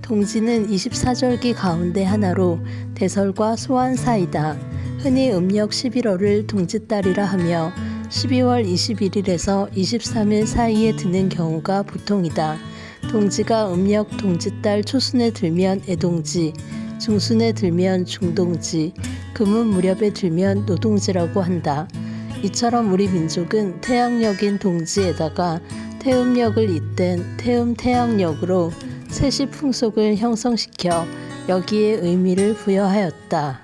동지는 24절기 가운데 하나로 대설과 소환 사이다. 흔히 음력 11월을 동짓달이라 하며 12월 21일에서 23일 사이에 드는 경우가 보통이다. 동지가 음력 동짓달 초순에 들면 애동지, 중순에 들면 중동지, 금운 무렵에 들면 노동지라고 한다. 이처럼 우리 민족은 태양력인 동지에다가 태음력을 잇댄 태음태양력으로 세시 풍속을 형성시켜 여기에 의미를 부여하였다.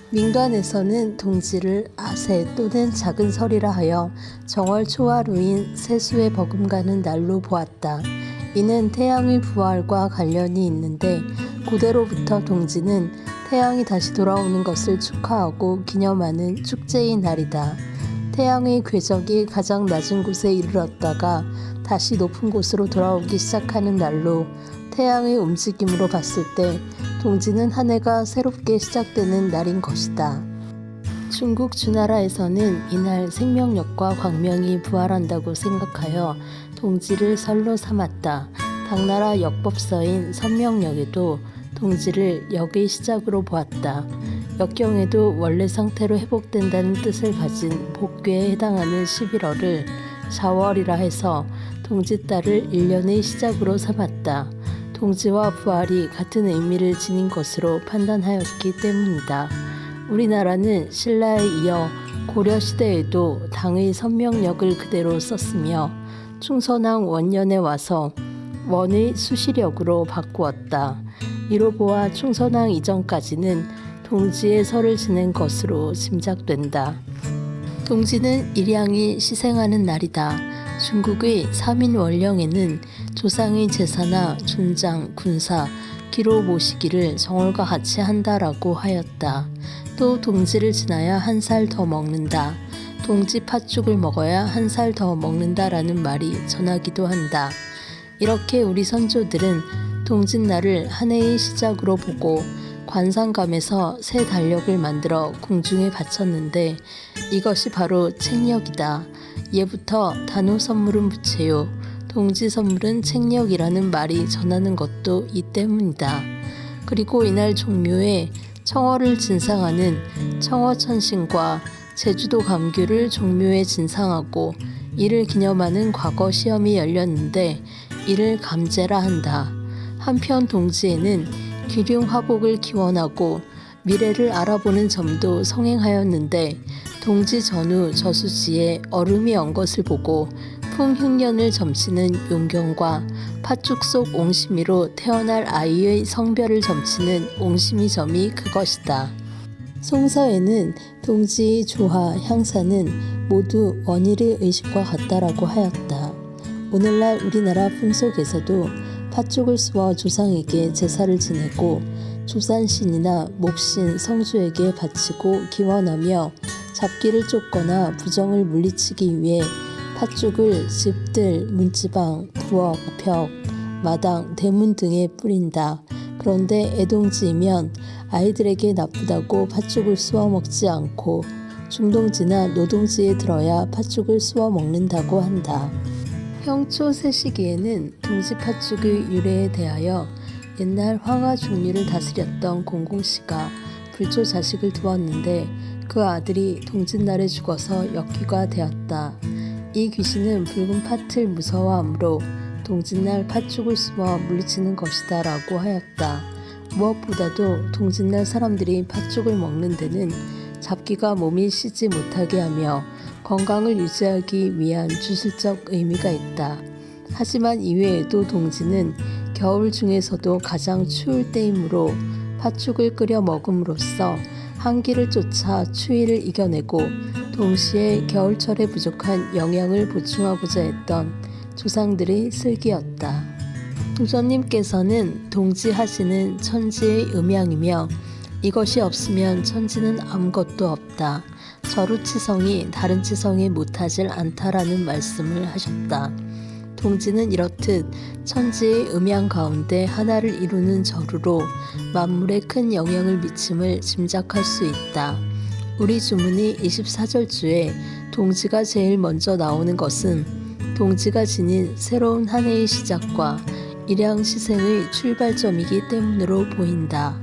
민간에서는 동지를 아세 또는 작은 설이라 하여 정월 초하루인 세수에 버금가는 날로 보았다. 이는 태양의 부활과 관련이 있는데 고대로부터 동지는 태양이 다시 돌아오는 것을 축하하고 기념하는 축제의 날이다. 태양의 궤적이 가장 낮은 곳에 이르렀다가 다시 높은 곳으로 돌아오기 시작하는 날로 태양의 움직임으로 봤을 때 동지는 한 해가 새롭게 시작되는 날인 것이다. 중국 주나라에서는 이날 생명력과 광명이 부활한다고 생각하여 동지를 설로 삼았다. 당나라 역법서인 선명역에도 동지를 역의 시작으로 보았다. 역경에도 원래 상태로 회복된다는 뜻을 가진 복괴에 해당하는 11월을 자월이라 해서 동짓달을 1년의 시작으로 삼았다. 동지와 부활이 같은 의미를 지닌 것으로 판단하였기 때문이다. 우리나라는 신라에 이어 고려시대에도 당의 선명력을 그대로 썼으며 충선왕 원년에 와서 원의 수시력으로 바꾸었다. 이로 보아 충선왕 이전까지는 동지의 설을 지낸 것으로 짐작된다. 동지는 일양이 시생하는 날이다. 중국의 사민원령에는 조상의 제사나 존장, 군사, 기로 모시기를 정월과 같이 한다라고 하였다. 또 동지를 지나야 한 살 더 먹는다. 동지 팥죽을 먹어야 한 살 더 먹는다라는 말이 전하기도 한다. 이렇게 우리 선조들은 동짓날을 한 해의 시작으로 보고 관상감에서 새 달력을 만들어 궁중에 바쳤는데 이것이 바로 책력이다. 예부터 단호 선물은 부채요. 동지 선물은 책력이라는 말이 전하는 것도 이 때문이다. 그리고 이날 종묘에 청어를 진상하는 청어천신과 제주도 감귤을 종묘에 진상하고 이를 기념하는 과거 시험이 열렸는데 이를 감제라 한다. 한편 동지에는 기륭화복을 기원하고 미래를 알아보는 점도 성행하였는데 동지 전후 저수지에 얼음이 온 것을 보고 풍흉년을 점치는 용경과 팥죽 속 옹심이로 태어날 아이의 성별을 점치는 옹심이점이 그것이다. 송서에는 동지의 조화, 향사는 모두 원일의 의식과 같다라고 하였다. 오늘날 우리나라 풍속에서도 팥죽을 쏘아 조상에게 제사를 지내고 조산신이나 목신, 성주에게 바치고 기원하며 잡기를 쫓거나 부정을 물리치기 위해 팥죽을 집들, 문지방, 부엌, 벽, 마당, 대문 등에 뿌린다. 그런데 애동지이면 아이들에게 나쁘다고 팥죽을 쏘아 먹지 않고 중동지나 노동지에 들어야 팥죽을 쏘아 먹는다고 한다. 형초 새시기에는 동지 팥죽의 유래에 대하여 옛날 황하 종류를 다스렸던 공공씨가 불초 자식을 두었는데 그 아들이 동짓날에 죽어서 역귀가 되었다. 이 귀신은 붉은 팥을 무서워하므로 동짓날 팥죽을 쏘아 물리치는 것이다 라고 하였다. 무엇보다도 동짓날 사람들이 팥죽을 먹는 데는 잡기가 몸이 쉬지 못하게 하며 건강을 유지하기 위한 주술적 의미가 있다. 하지만 이외에도 동지는 겨울 중에서도 가장 추울 때이므로 팥죽을 끓여 먹음으로써 한기를 쫓아 추위를 이겨내고 동시에 겨울철에 부족한 영양을 보충하고자 했던 조상들의 슬기였다. 도전님께서는 동지하시는 천지의 음양이며 이것이 없으면 천지는 아무것도 없다. 저루치성이 다른 치성에 못하질 않다라는 말씀을 하셨다. 동지는 이렇듯 천지의 음양 가운데 하나를 이루는 저루로 만물에 큰 영향을 미침을 짐작할 수 있다. 우리 주문이 24절주에 동지가 제일 먼저 나오는 것은 동지가 지닌 새로운 한 해의 시작과 일양시생의 출발점이기 때문으로 보인다.